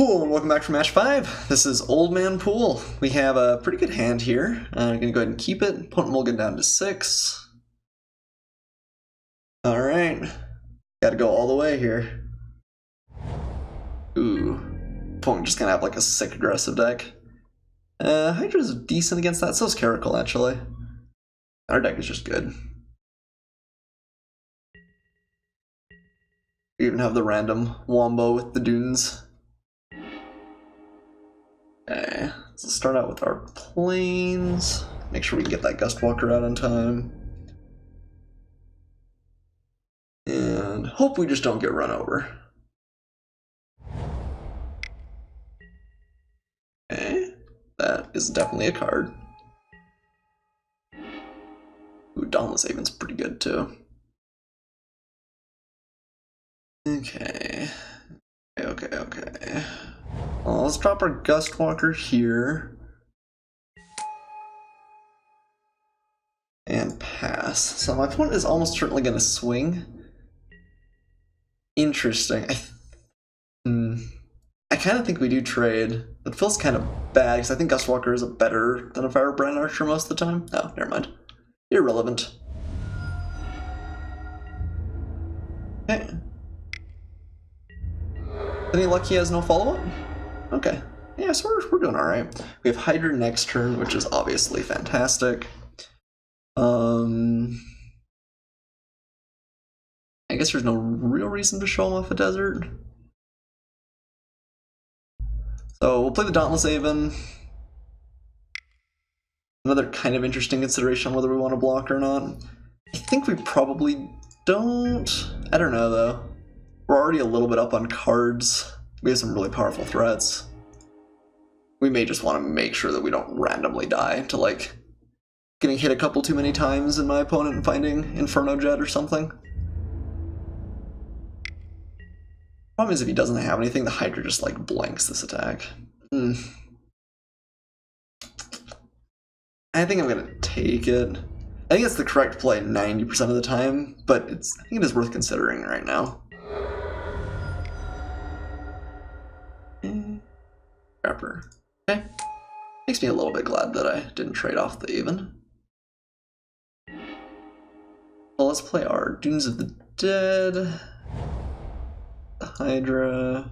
Cool, and welcome back for match 5. This is Old Man Poole. We have a pretty good hand here. I'm going to go ahead and keep it. Opponent will get down to 6. Alright. Gotta go all the way here. Ooh. Opponent just gonna have like a sick aggressive deck. Hydra's decent against that, so is Caracal actually. Our deck is just good. We even have the random Wombo with the Dunes. Okay, let's start out with our planes. Make sure we can get that Gustwalker out on time. And hope we just don't get run over. Okay, that is definitely a card. Ooh, Dauntless Haven's pretty good too. Okay. Okay. Well, let's drop our Gustwalker here. And pass. So my opponent is almost certainly going to swing. Interesting. I kind of think we do trade. It feels kind of bad because I think Gustwalker is better than a Firebrand Archer most of the time. Oh, never mind. Irrelevant. Okay. Any luck he has no follow-up? Okay. Yeah, so we're doing alright. We have Hydra next turn, which is obviously fantastic. I guess there's no real reason to show him off a desert. So we'll play the Dauntless Haven. Another kind of interesting consideration on whether we want to block or not. I think we probably don't. I don't know though. We're already a little bit up on cards. We have some really powerful threats. We may just want to make sure that we don't randomly die to like getting hit a couple too many times and my opponent and finding Inferno Jet or something. Problem is if he doesn't have anything, the Hydra just like blanks this attack. I think I'm gonna take it. I think it's the correct play 90% of the time, but I think it is worth considering right now. Crapper. Okay. Makes me a little bit glad that I didn't trade off the Haven. Well, let's play our Dunes of the Dead. The Hydra.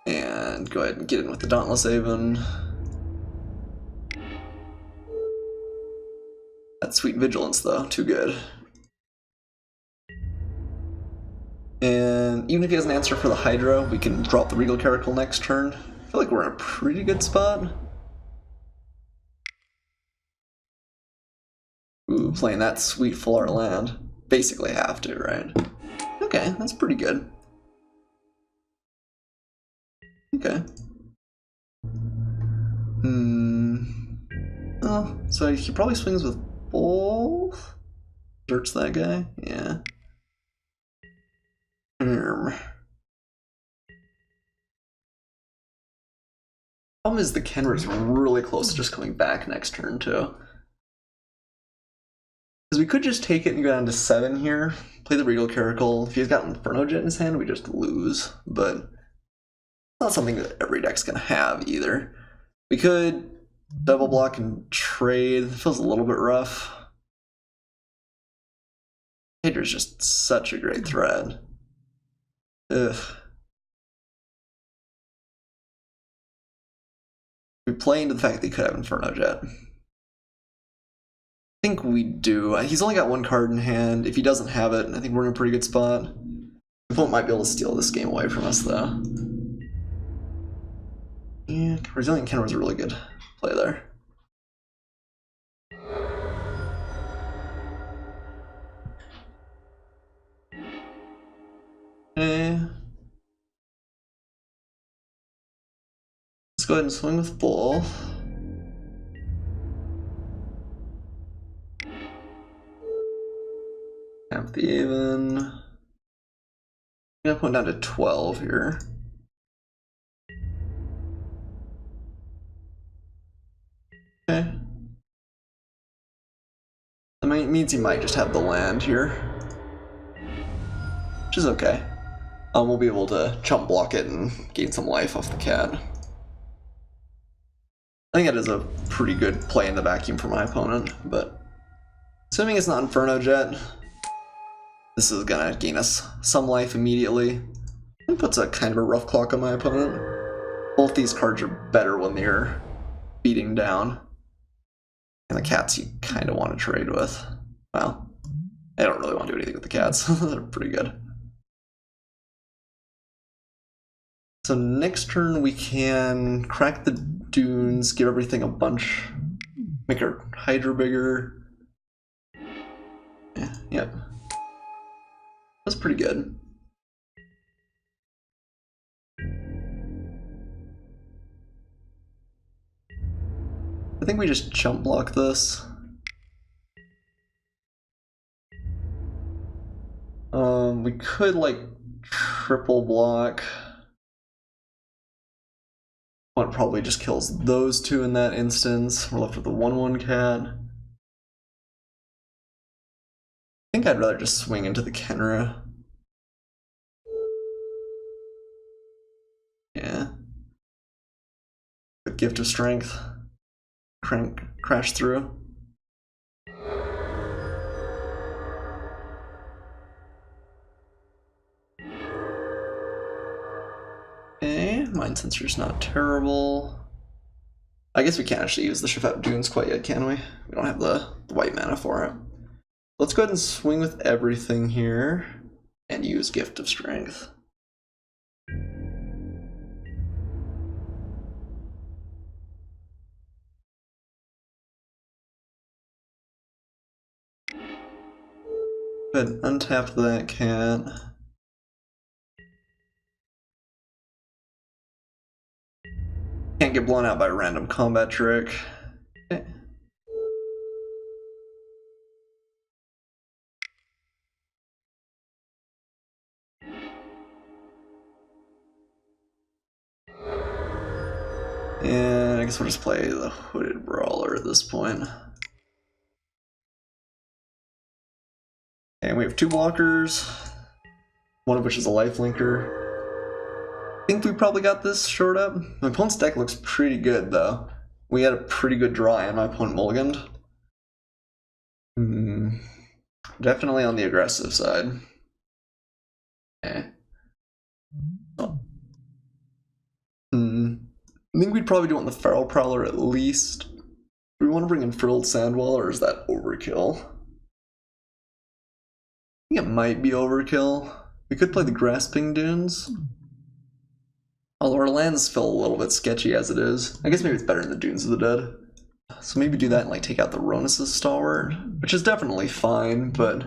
And go ahead and get in with the Dauntless Haven. That sweet Vigilance though, too good. And even if he doesn't answer for the Hydra, we can drop the Regal Caracal next turn. I feel like we're in a pretty good spot. Ooh, playing that sweet full art land. Basically have to, right? Okay, that's pretty good. Okay. Oh, so he probably swings with both? Dirts that guy? Yeah. Problem is the Kenra's really close to just coming back next turn too. Because we could just take it and go down to 7 here, play the Regal Caracal. If he's got Inferno Jet in his hand, we just lose. But it's not something that every deck's gonna have either. We could double block and trade. It feels a little bit rough. Hydra's just such a great threat. Ugh. We play into the fact that he could have Inferno Jet. I think we do. He's only got one card in hand. If he doesn't have it, I think we're in a pretty good spot. The opponent might be able to steal this game away from us, though. Yeah, Resilient Kenra was a really good play there. Okay. Let's go ahead and swing with both. Tap the Haven. I'm gonna put down to 12 here. Okay. That means he might just have the land here. Which which is okay. We'll be able to chump block it and gain some life off the cat. I think that is a pretty good play in the vacuum for my opponent, but assuming it's not Inferno Jet, this is gonna gain us some life immediately. It puts a kind of a rough clock on my opponent. Both these cards are better when they're beating down. And the cats you kind of want to trade with. Well, I don't really want to do anything with the cats. They're pretty good. So next turn we can crack the dunes, give everything a bunch, make our Hydra bigger. Yeah, yep. That's pretty good. I think we just chump block this. We could like triple block. One probably just kills those two in that instance. We're left with the 1/1 cat. I think I'd rather just swing into the Kenra. Yeah. With Gift of Strength. Crash through. Okay, Mind Sensor's not terrible. I guess we can't actually use the Shafat Dunes quite yet, can we? We don't have the white mana for it. Let's go ahead and swing with everything here and use Gift of Strength. Go ahead and untap that cat. Can't get blown out by a random combat trick. Okay. And I guess we'll just play the Hooded Brawler at this point. And we have 2 blockers, one of which is a lifelinker. I think we probably got this short up. My opponent's deck looks pretty good though. We had a pretty good draw and my opponent mulliganed. Definitely on the aggressive side. Okay. Oh. I think we'd probably do want the Feral Prowler at least. Do we want to bring in Frilled Sandwell or is that overkill? I think it might be overkill. We could play the Grasping Dunes. Although our lands feel a little bit sketchy as it is. I guess maybe it's better in the Dunes of the Dead. So maybe do that and like take out the Ronus' Stalwart, which is definitely fine, but I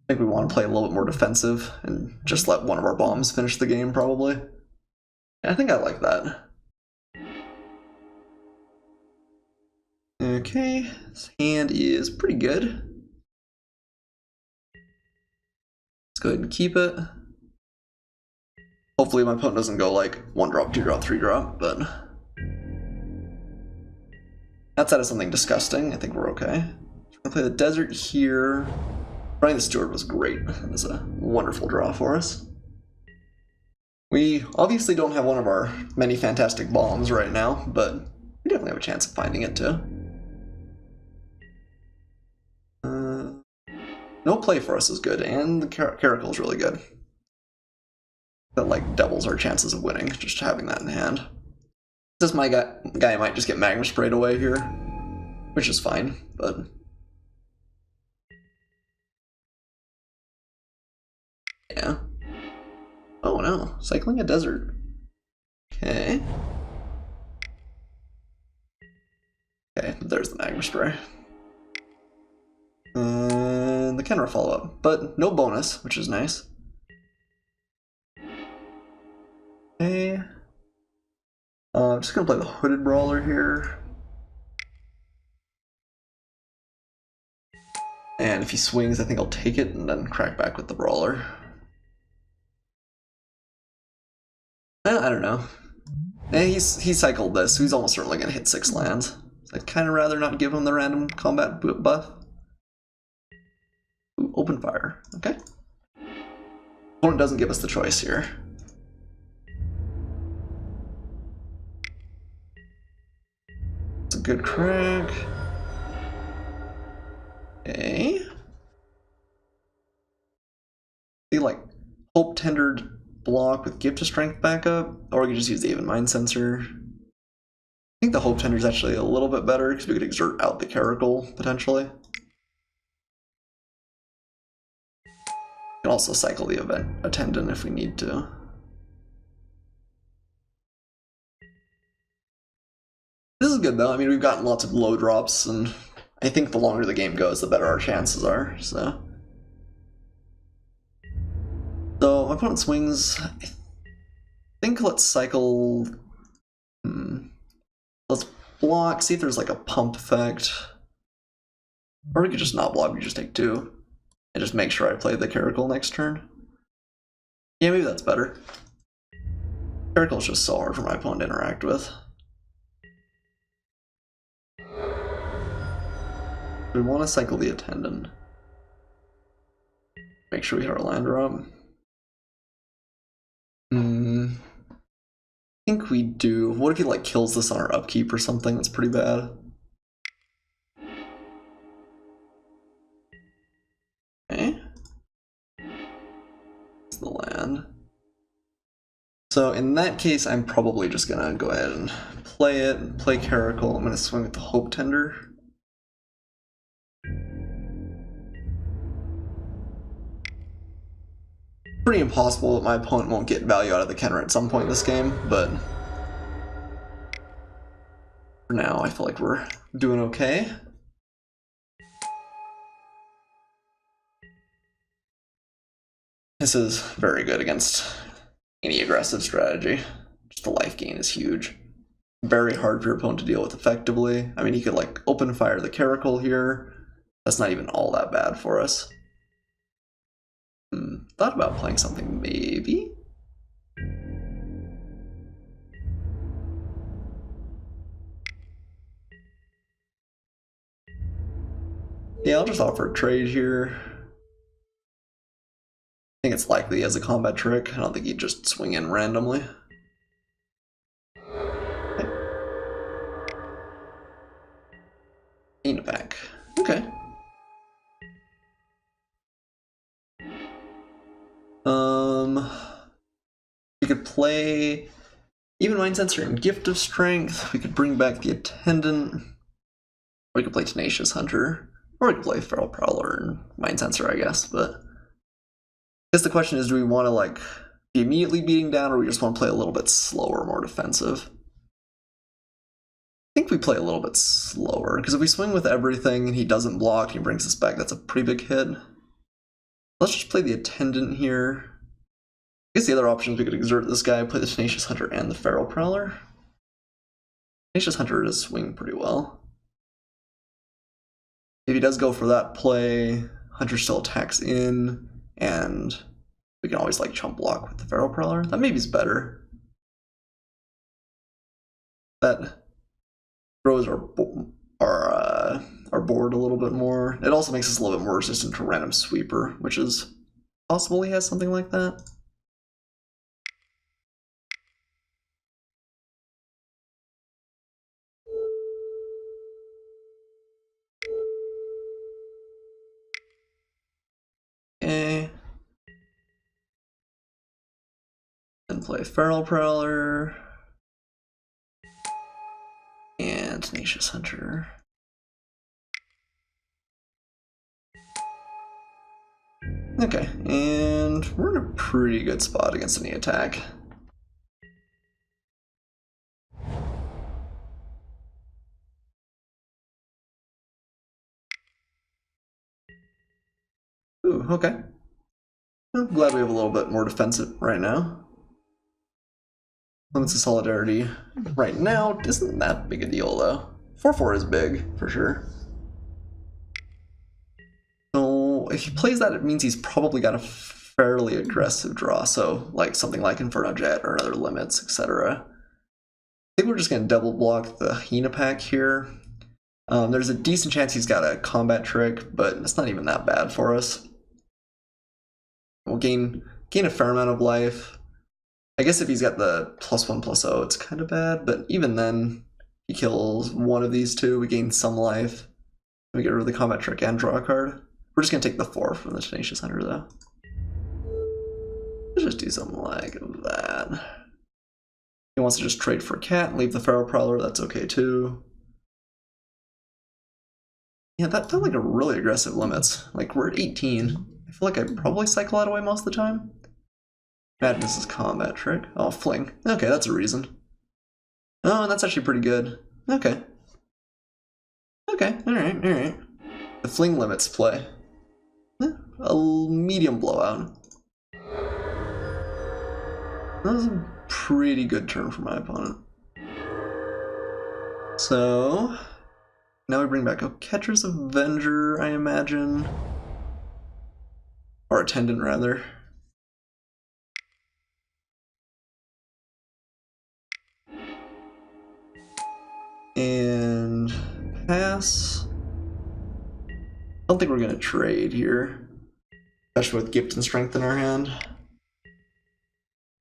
think we want to play a little bit more defensive and just let one of our bombs finish the game probably. And I think I like that. Okay, this hand is pretty good. Let's go ahead and keep it. Hopefully my opponent doesn't go like 1 drop, 2 drop, 3 drop, but outside of something disgusting, I think we're okay. We're gonna play the Desert here. Running the Steward was great. It was a wonderful draw for us. We obviously don't have one of our many fantastic bombs right now, but we definitely have a chance of finding it too. No play for us is good, and the Caracal is really good. That like doubles our chances of winning, just having that in hand. This my guy might just get Magma Sprayed away here, which is fine, but yeah. Oh no, cycling a desert. Okay. Okay, there's the Magma Spray. And the Kenra follow-up, but no bonus, which is nice. Okay. I'm just gonna play the Hooded Brawler here. And if he swings, I think I'll take it and then crack back with the Brawler. I don't know. He cycled this, so he's almost certainly gonna hit 6 lands. So I'd kind of rather not give him the random combat buff. Ooh, open fire, okay. Opponent doesn't give us the choice here. It's a good crack. Okay. See, like, Hope Tendered block with Gift of Strength backup, or we could just use the Even Mind Sensor. I think the Hope Tender is actually a little bit better because we could exert out the Caracal potentially. We can also cycle the Event Attendant if we need to. This is good though. I mean, we've gotten lots of low drops, and I think the longer the game goes, the better our chances are. So my opponent swings. I think let's cycle. Let's block, see if there's like a pump effect. Or we could just not block, we just take 2. And just make sure I play the Caracal next turn. Yeah, maybe that's better. Caracal is just so hard for my opponent to interact with. We want to cycle the Attendant. Make sure we hit our land drop. I think we do. What if he like kills this on our upkeep or something? That's pretty bad. Okay. It's the land. So in that case, I'm probably just gonna go ahead and play it, play Caracal. I'm gonna swing with the Hope Tender. Pretty impossible that my opponent won't get value out of the Kenner at some point in this game, but for now I feel like we're doing okay. This is very good against any aggressive strategy. Just the life gain is huge. Very hard for your opponent to deal with effectively. I mean, he could like open fire the Caracal here. That's not even all that bad for us. Thought about playing something, maybe? Yeah, I'll just offer a trade here. I think it's likely he has a combat trick. I don't think he'd just swing in randomly. Okay. Gain a pack. Okay. We could play Even Mind Sensor and Gift of Strength. We could bring back the Attendant. Or we could play Tenacious Hunter. Or we could play Feral Prowler and Mind Sensor, I guess. But I guess the question is, do we want to like be immediately beating down, or we just want to play a little bit slower, more defensive? I think we play a little bit slower, because if we swing with everything and he doesn't block, he brings us back, that's a pretty big hit. Let's just play the Attendant here. I guess the other options, we could exert this guy, play the Tenacious Hunter and the Feral Prowler. Tenacious Hunter does swing pretty well. If he does go for that play, Hunter still attacks in, and we can always like chump block with the Feral Prowler. That maybe is better. That grows our board a little bit more. It also makes us a little bit more resistant to random sweeper, which is possible he has something like that. Okay. Then play Feral Prowler. And Tenacious Hunter. Okay, and we're in a pretty good spot against any attack. Ooh, okay. I'm glad we have a little bit more defensive right now. Limits of Solidarity right now isn't that big a deal, though. 4/4 is big, for sure. So if he plays that, it means he's probably got a fairly aggressive draw, so like something like Inferno Jet or other limits, etc. I think we're just going to double block the Hyena pack here. There's a decent chance he's got a combat trick, but it's not even that bad for us. We'll gain gain a fair amount of life. I guess if he's got the +1/+0, it's kind of bad, but even then, he kills one of these two, we gain some life. We get rid of the combat trick and draw a card. We're just gonna take the 4 from the Tenacious Hunter though. Let's just do something like that. He wants to just trade for a cat and leave the Feral Prowler, that's okay too. Yeah, that felt like a really aggressive limits. Like, we're at 18. I feel like I probably cycle that away most of the time. Madness is combat trick. Oh, fling. Okay, that's a reason. Oh, and that's actually pretty good. Okay. Okay, alright. The fling limits play. A medium blowout. That was a pretty good turn for my opponent. So now we bring back a Catcher's Avenger, I imagine. Or Attendant, rather. And pass. I don't think we're going to trade here, especially with Gift and Strength in our hand.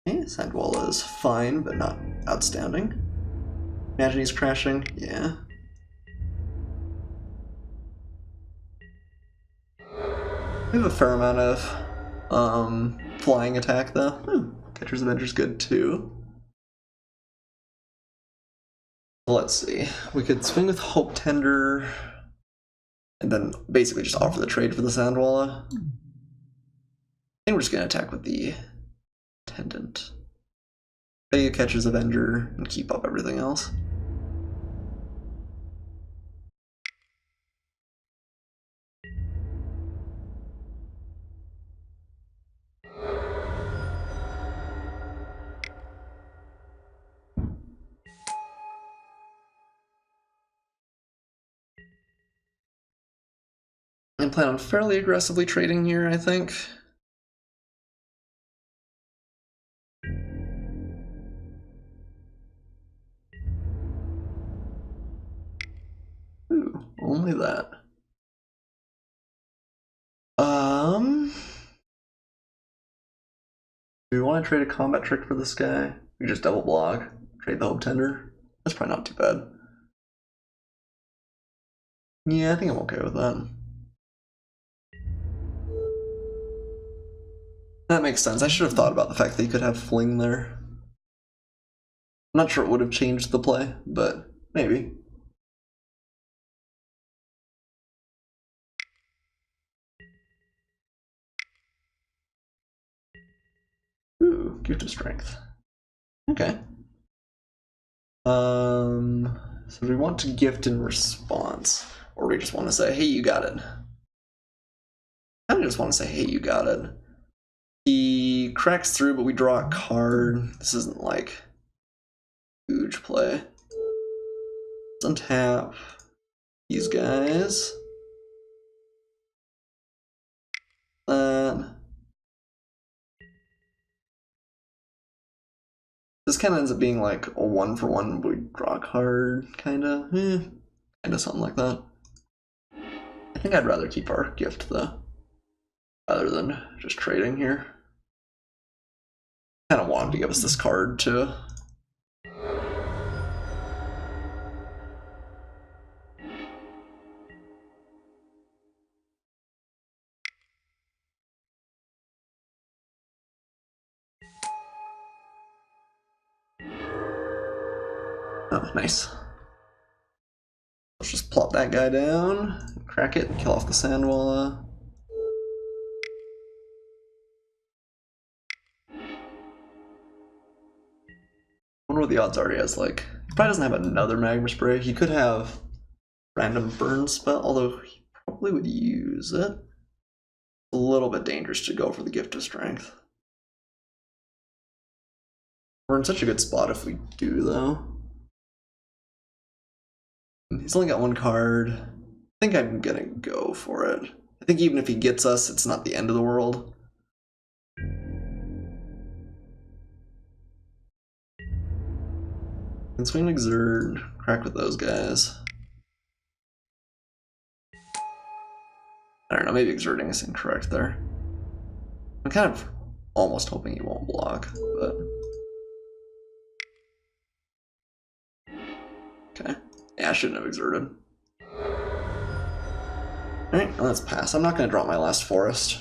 Okay, Sandwalla is fine, but not outstanding. Imagine he's crashing, yeah. We have a fair amount of flying attack though. Catcher's Avenger's good too. Let's see. We could swing with Hope Tender and then basically just offer the trade for the Sandwalla. I think we're just gonna attack with the Attendant. Pay a Catcher's Avenger and keep up everything else. And plan on fairly aggressively trading here, I think. Ooh, only that. Do we want to trade a combat trick for this guy? We just double block, trade the Hope Tender. That's probably not too bad. Yeah, I think I'm okay with that. That makes sense. I should have thought about the fact that he could have fling there. I'm not sure it would have changed the play, but maybe. Ooh, Gift of Strength. Okay. So we want to gift in response, or we just want to say, hey, you got it. I kind of just want to say, hey, you got it. He cracks through, but we draw a card. This isn't like huge play. Let's untap these guys. This kind of ends up being like a 1-for-1, but we draw a card, kinda. Kinda something like that. I think I'd rather keep our gift though, rather than just trading here. Kind of want him to give us this card too. Oh, nice. Let's just plop that guy down, crack it, and kill off the Sandwalla. I wonder what the odds are he has, like, he probably doesn't have another Magma Spray. He could have random burn spell, although he probably would use it. A little bit dangerous to go for the Gift of Strength. We're in such a good spot if we do, though. He's only got one card. I think I'm gonna go for it. I think even if he gets us, it's not the end of the world. And swing Exert, crack with those guys. I don't know, maybe exerting is incorrect there. I'm kind of almost hoping he won't block, but... Okay. Yeah, I shouldn't have exerted. Alright, let's pass. I'm not going to draw my last forest.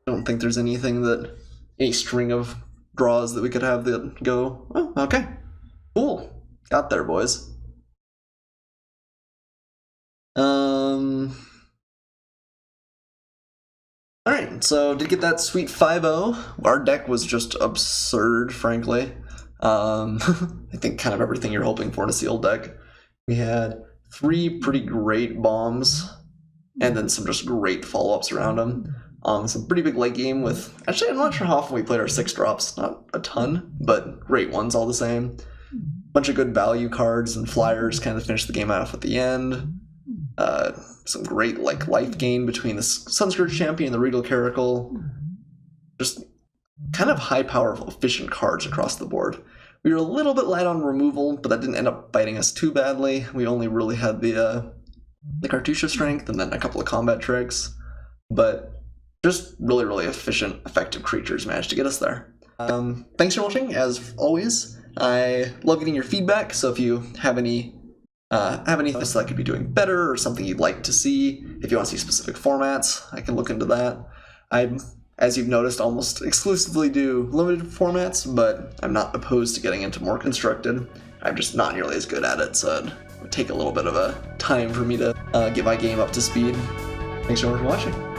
I don't think there's anything that... any string of draws that we could have that go... Oh, okay. Cool. Got there, boys. Alright, so to get that sweet 5-0, our deck was just absurd, frankly. I think kind of everything you're hoping for in a sealed deck. We had 3 pretty great bombs, and then some just great follow-ups around them. Some pretty big late game with... Actually, I'm not sure how often we played our 6 drops. Not a ton, but great ones all the same. Bunch of good value cards and flyers kind of finished the game off at the end. Some great life gain between the Sunscourge Champion and the Regal Caracal. Just kind of high powerful, efficient cards across the board. We were a little bit light on removal, but that didn't end up biting us too badly. We only really had the Cartouche Strength and then a couple of combat tricks. But just really, really efficient, effective creatures managed to get us there. Thanks for watching, as always. I love getting your feedback, so if you have anything that I could be doing better or something you'd like to see, if you want to see specific formats, I can look into that. I, as you've noticed, almost exclusively do limited formats, but I'm not opposed to getting into more constructed. I'm just not nearly as good at it, so it would take a little bit of a time for me to get my game up to speed. Thanks so much for watching.